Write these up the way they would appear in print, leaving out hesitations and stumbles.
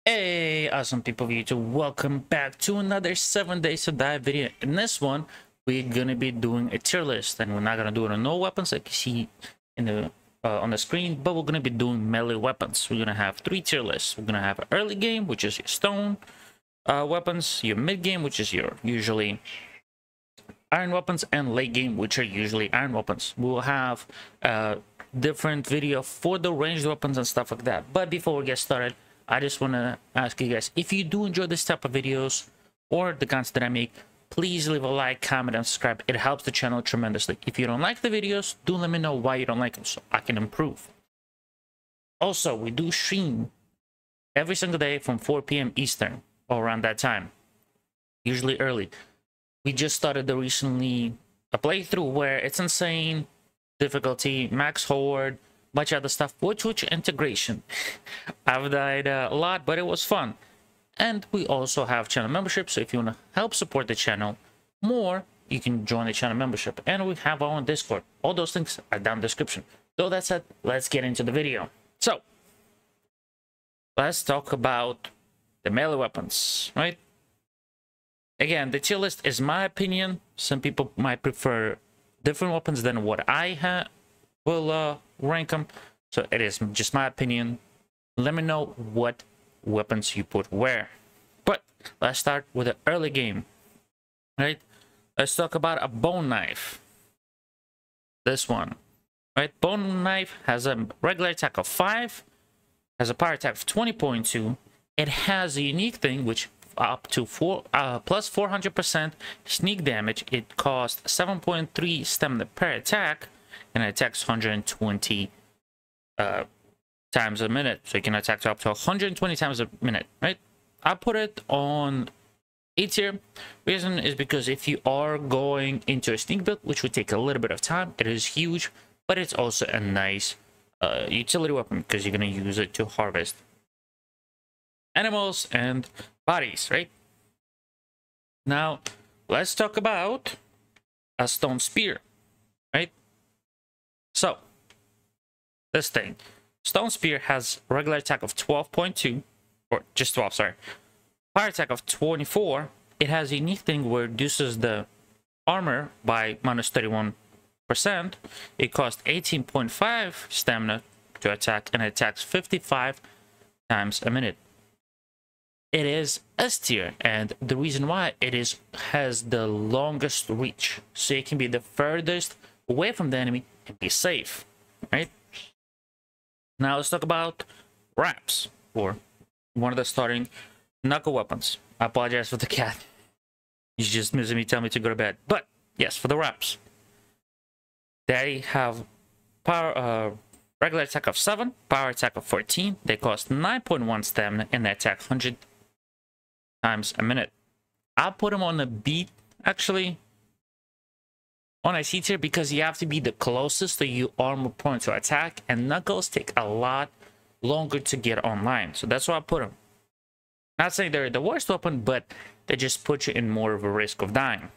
Hey, awesome people of YouTube, welcome back to another 7 days to die video. In this one, we're gonna be doing a tier list, and we're not gonna do it on no weapons like you see in the on the screen, but we're gonna be doing melee weapons. We're gonna have 3 tier lists. We're gonna have an early game, which is your stone weapons, your mid game, which is your usually iron weapons, and late game, which are usually iron weapons. We'll have a different video for the ranged weapons and stuff like that. But before we get started, I just want to ask you guys, if you do enjoy this type of videos or the content that I make, please leave a like, comment, and subscribe. It helps the channel tremendously. If you don't like the videos, do let me know why you don't like them so I can improve. Also, we do stream every single day from 4 p.m. Eastern or around that time, usually early. We just started recently a playthrough where it's insane difficulty, max horde, bunch of other stuff with Twitch integration. I've died a lot, but it was fun. And we also have channel membership, so if you want to help support the channel more, you can join the channel membership. And we have our own Discord. All those things are down in the description. So that's it. Let's get into the video. So let's talk about the melee weapons, right? Again, the tier list is my opinion. Some people might prefer different weapons than what I will rank them, so it is just my opinion. Let me know what weapons you put where. But let's start with the early game, right? Let's talk about a bone knife. This one, right? Bone knife has a regular attack of 5, has a power attack of 20.2. It has a unique thing which up to plus 400% sneak damage. It costs 7.3 stamina per attack, and it attacks 120 times a minute, so you can attack up to 120 times a minute, right? I put it on A tier. Reason is because if you are going into a sneak build, which would take a little bit of time, it is huge, but it's also a nice utility weapon because you're going to use it to harvest animals and bodies, right? Now let's talk about a stone spear, right? So this thing, stone spear, has regular attack of 12.2, or just 12, sorry, power attack of 24. It has a unique thing where it reduces the armor by minus 31%. It costs 18.5 stamina to attack, and it attacks 55 times a minute. It is S tier, and the reason why it has the longest reach, so it can be the furthest away from the enemy and be safe, right? Now let's talk about wraps, or one of the starting knuckle weapons. I apologize for the cat. He's just missing me, telling me to go to bed. But yes, for the wraps, they have power regular attack of 7, power attack of 14. They cost 9.1 stamina, and they attack 100 times a minute. I'll put them on a B, actually, on a C tier, because you have to be the closest to you armor point to attack, and knuckles take a lot longer to get online, so that's why I put them. Not saying they're the worst weapon, but they just put you in more of a risk of dying.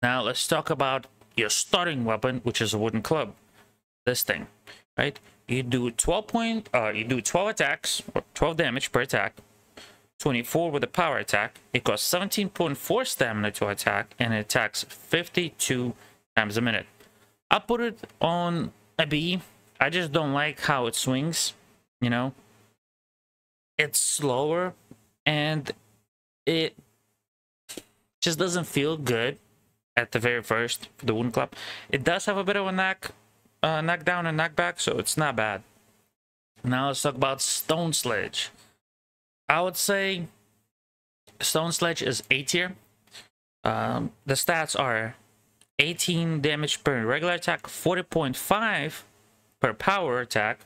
Now let's talk about your starting weapon, which is a wooden club. This thing, right? You do 12 attacks, or 12 damage per attack. 24 with a power attack. It costs 17.4 stamina to attack, and it attacks 52 times a minute. I put it on a B. I just don't like how it swings, you know. It's slower, and it just doesn't feel good at the very first for the wooden club. It does have a bit of a knockdown and knockback, so it's not bad. Now let's talk about stone sledge. I would say stone sledge is A tier. The stats are 18 damage per regular attack, 40.5 per power attack.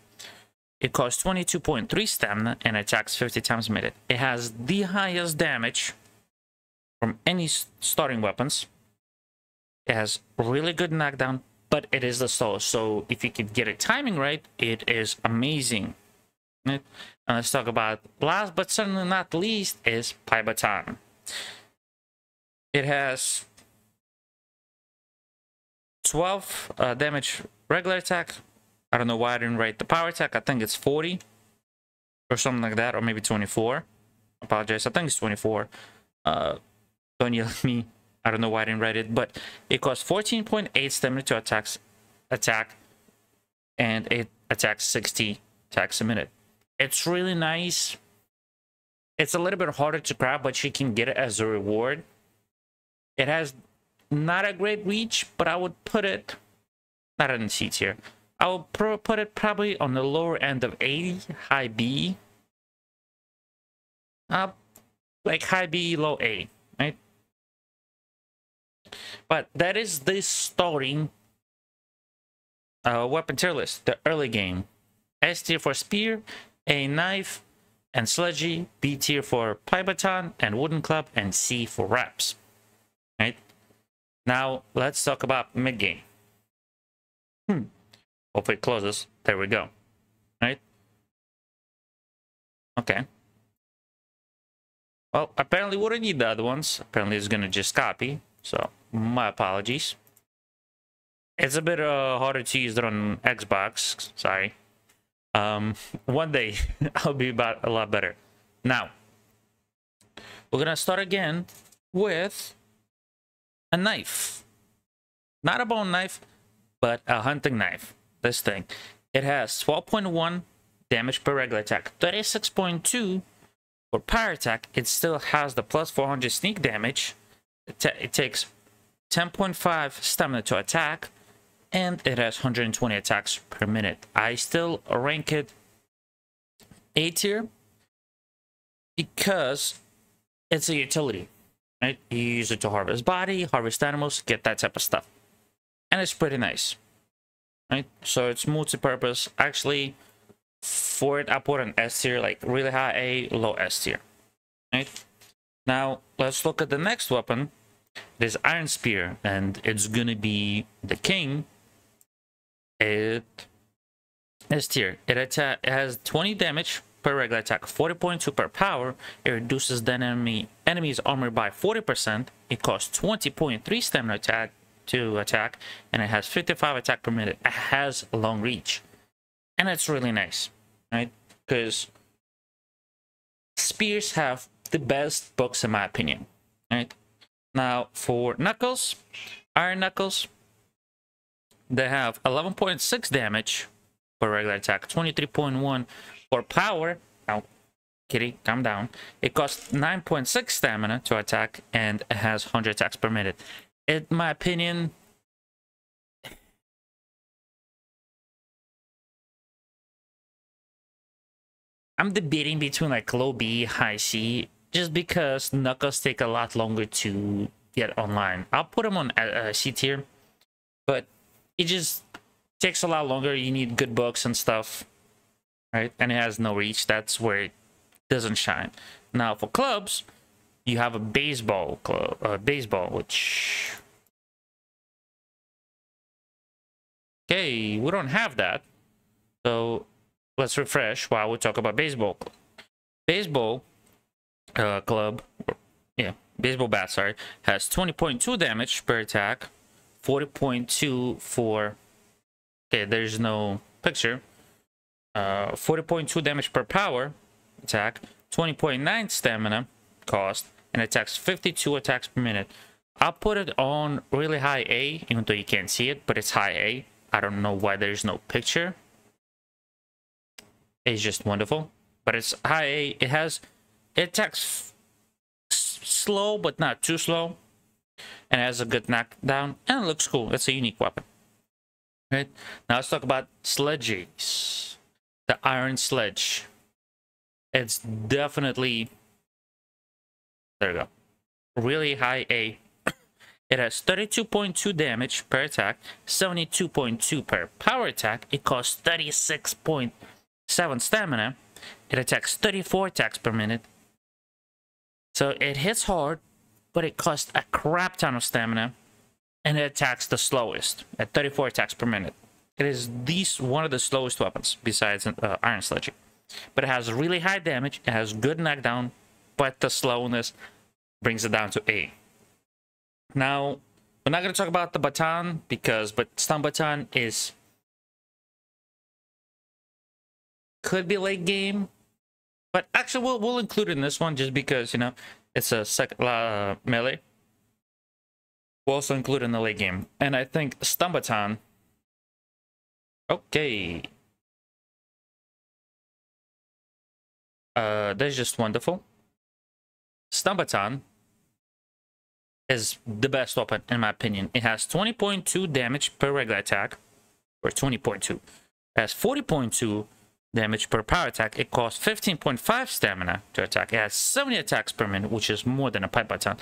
It costs 22.3 stamina and attacks 50 times a minute. It has the highest damage from any starting weapons. It has really good knockdown, but it is the slowest. So if you could get it timing right, it is amazing. And let's talk about last but certainly not least is Pi Baton. It has 12 damage regular attack. I don't know why I didn't write the power attack. I think it's 40 or something like that, or maybe 24. Apologize, I think it's 24. Don't yell at me. I don't know why I didn't write it, but it costs 14.8 stamina to attack, and it attacks 60 attacks a minute. It's really nice. It's a little bit harder to grab, but you can get it as a reward. It has not a great reach, but I would put it not in C tier. I will put it probably on the lower end of 80, high B. Like high B, low A, right? But that is the starting weapon tier list, the early game. S tier for spear, A knife, and sledgy. B tier for pie baton and wooden club, and C for wraps. Right? Now let's talk about mid game. Hopefully it closes. There we go. Right? Okay. Well, apparently we don't need the other ones. Apparently it's gonna just copy. So my apologies. It's a bit harder to use it on Xbox. Sorry. One day I'll be a lot better. Now we're gonna start again with a knife. Not a bone knife, but a hunting knife. This thing. It has 12.1 damage per regular attack, 36.2 for power attack. It still has the plus 400 sneak damage. It takes 10.5 stamina to attack, and it has 120 attacks per minute. I still rank it A tier because it's a utility, right? You use it to harvest body, harvest animals, get that type of stuff, and it's pretty nice, right? So it's multi-purpose. Actually, for it, I put an S tier, like really high A, low S tier, right? Now let's look at the next weapon. It is Iron Spear, and it's gonna be the king. It is tier. It has 20 damage per regular attack, 40.2 per power. It reduces the enemy's armor by 40%. It costs 20.3 stamina to attack, and it has 55 attack per minute. It has a long reach, and it's really nice, right? Because spears have the best books in my opinion, right? Now for knuckles, iron knuckles, they have 11.6 damage for regular attack, 23.1 for power. Oh, kitty, calm down. It costs 9.6 stamina to attack, and it has 100 attacks per minute. In my opinion, I'm debating between like low B, high C, just because knuckles take a lot longer to get online. I'll put them on C tier, but it just takes a lot longer. You need good books and stuff, right? And it has no reach. That's where it doesn't shine. Now for clubs, you have a baseball club, which, okay, we don't have that. So let's refresh while we talk about baseball. Baseball club, yeah, baseball bat, sorry, has 20.2 damage per attack, 40.2 for, okay, there's no picture, 40.2 damage per power attack, 20.9 stamina cost, and attacks 52 attacks per minute. I'll put it on really high A, even though you can't see it, but it's high A. I don't know why there's no picture. It's just wonderful, but it's high A. It attacks slow, but not too slow, and it has a good knockdown, and it looks cool. It's a unique weapon, right? Now let's talk about sledges. The iron sledge. It's definitely, there we go, really high A. It has 32.2 damage per attack, 72.2 per power attack. It costs 36.7 stamina. It attacks 34 attacks per minute. So it hits hard, but it costs a crap ton of stamina, and it attacks the slowest at 34 attacks per minute. It is one of the slowest weapons besides iron sledging, but it has really high damage. It has good knockdown, but the slowness brings it down to A. Now we're not going to talk about the baton but stun baton could be late game, But actually, we'll include it in this one just because, you know, it's a melee. We'll also include it in the late game. And I think Stumbaton. Okay. That's just wonderful. Stumbaton is the best weapon in my opinion. It has 20.2 damage per regular attack, or 20.2. It has 40.2 damage per power attack. It costs 15.5 stamina to attack. It has 70 attacks per minute, which is more than a pipe baton.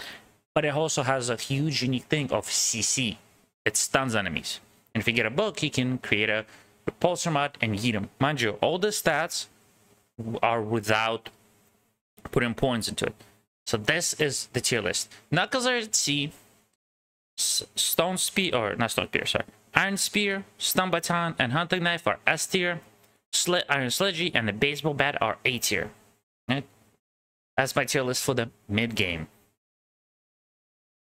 But it also has a huge unique thing of CC. It stuns enemies. And if you get a book, you can create a repulsor mod and yeet them. Mind you, all the stats are without putting points into it. So this is the tier list. Knuckles are at C, Stone Spear, or not Stone Spear, sorry. Iron Spear, Stun Baton, and Hunting Knife are S tier. Iron Sledgy and the Baseball Bat are A tier. Right? That's my tier list for the mid game.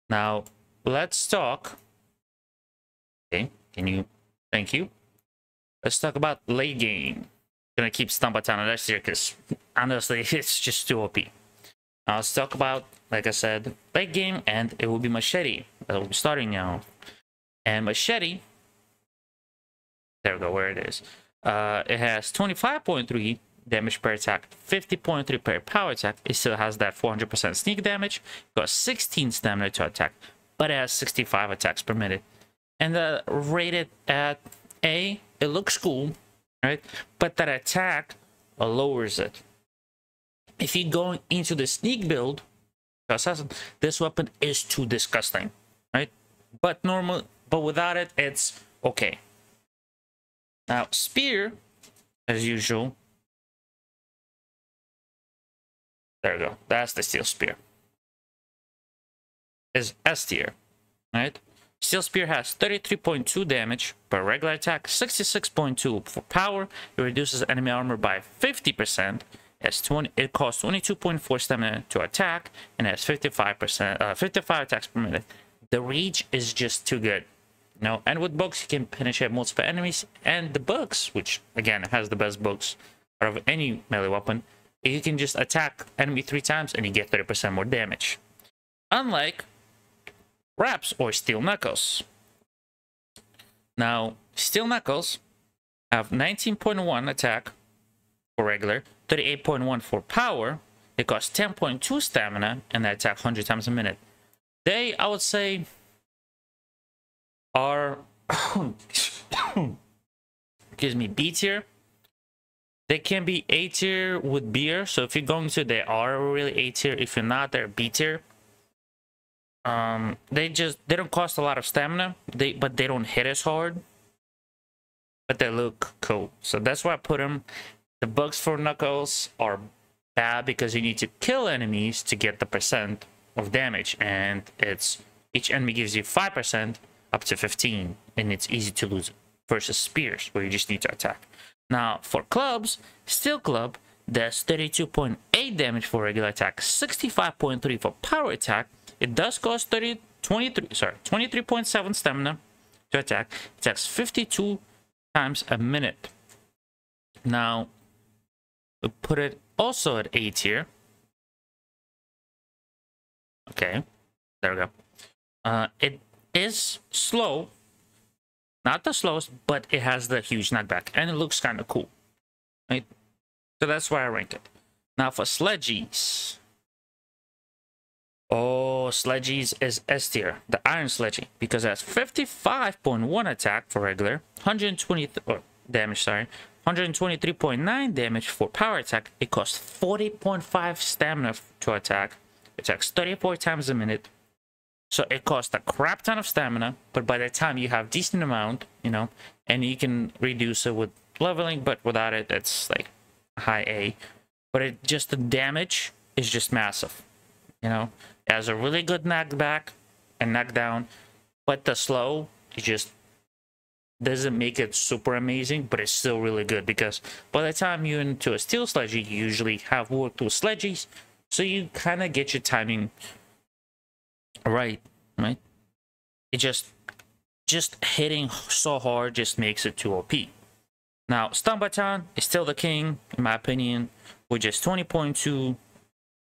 Now, let's talk. Okay, thank you. Let's talk about late game. Gonna keep Stun Baton on S tier because honestly, it's just too OP. Now let's talk about, like I said, late game, and it will be Machete. That will be starting now. And Machete, there we go, where it is. It has 25.3 damage per attack, 50.3 per power attack. It still has that 400% sneak damage. Got 16 stamina to attack, but it has 65 attacks per minute. And rated at A, it looks cool, right? But that attack lowers it. If you're going into the sneak build, assassin, this weapon is too disgusting, right? But without it, it's okay. Now, spear, as usual. There we go. That's the steel spear. Is S tier, right? Steel spear has 33.2 damage per regular attack, 66.2 for power. It reduces enemy armor by 50%. It costs 22.4 stamina to attack, and has 55 attacks per minute. The reach is just too good, you know. And with books, you can penetrate multiple enemies. And the books, which again has the best books out of any melee weapon, you can just attack enemy 3 times and you get 30% more damage. Unlike Raps or Steel Knuckles. Now, Steel Knuckles have 19.1 attack for regular, 38.1 for power. It costs 10.2 stamina, and they attack 100 times a minute. They, I would say, are excuse me, B tier. They can be A tier with beer. So if you're going to, they are really A tier. If you're not, they're B tier. They don't cost a lot of stamina. But they don't hit as hard. But they look cool. So that's why I put them. The bugs for Knuckles are bad because you need to kill enemies to get the percent of damage, and each enemy gives you 5% up to 15, and it's easy to lose versus spears where you just need to attack. Now for clubs, Steel Club does 32.8 damage for regular attack, 65.3 for power attack. It does cost 23.7 stamina to attack. It attacks 52 times a minute. Now we put it also at A tier. Okay, there we go. It is slow, not the slowest, but it has the huge knockback, and it looks kind of cool, right? So that's why I rank it. Now for Sledgies. Oh, Sledgies is S tier, the Iron Sledgy, because it has 55.1 attack for regular, 123.9 damage for power attack. It costs 40.5 stamina to attack. It attacks 34 times a minute. So it costs a crap ton of stamina, but by the time you have decent amount, you know, and you can reduce it with leveling, but without it, it's like high A. But the damage is just massive, you know. It has a really good knockback and knockdown, but the slow, it just doesn't make it super amazing, but it's still really good because by the time you're into a steel sledgy, you usually have worked with sledgies, so you kind of get your timing right? It just hitting so hard just makes it too OP. Now, stun baton is still the king, in my opinion, with just 20.2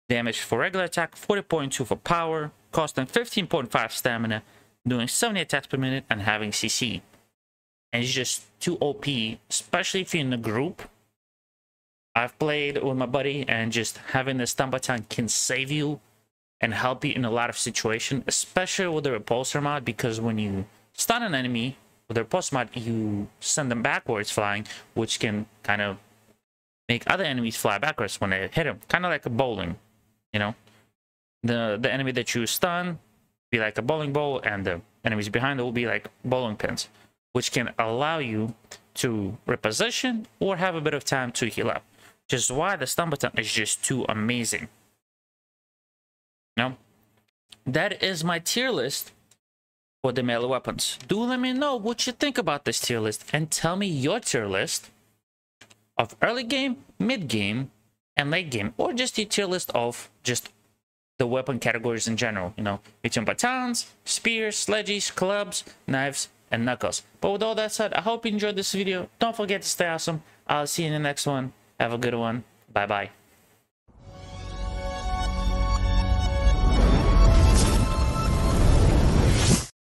damage for regular attack, 40.2 for power, costing 15.5 stamina, doing 70 attacks per minute, and having CC. And it's just too OP, especially if you're in a group. I've played with my buddy, and just having the stun baton can save you and help you in a lot of situations, especially with the repulsor mod, because when you stun an enemy with the repulsor mod, you send them backwards flying, which can kind of make other enemies fly backwards when they hit them, kind of like a bowling, you know. The enemy that you stun be like a bowling ball, and the enemies behind it will be like bowling pins, which can allow you to reposition or have a bit of time to heal up. Which is why the stun button is just too amazing. Now, that is my tier list for the melee weapons. Do let me know what you think about this tier list, and tell me your tier list of early game, mid game, and late game, or just your tier list of just the weapon categories in general, you know, between batons, spears, sledges, clubs, knives, and knuckles. But with all that said, I hope you enjoyed this video. Don't forget to stay awesome. I'll see you in the next one. Have a good one. Bye bye.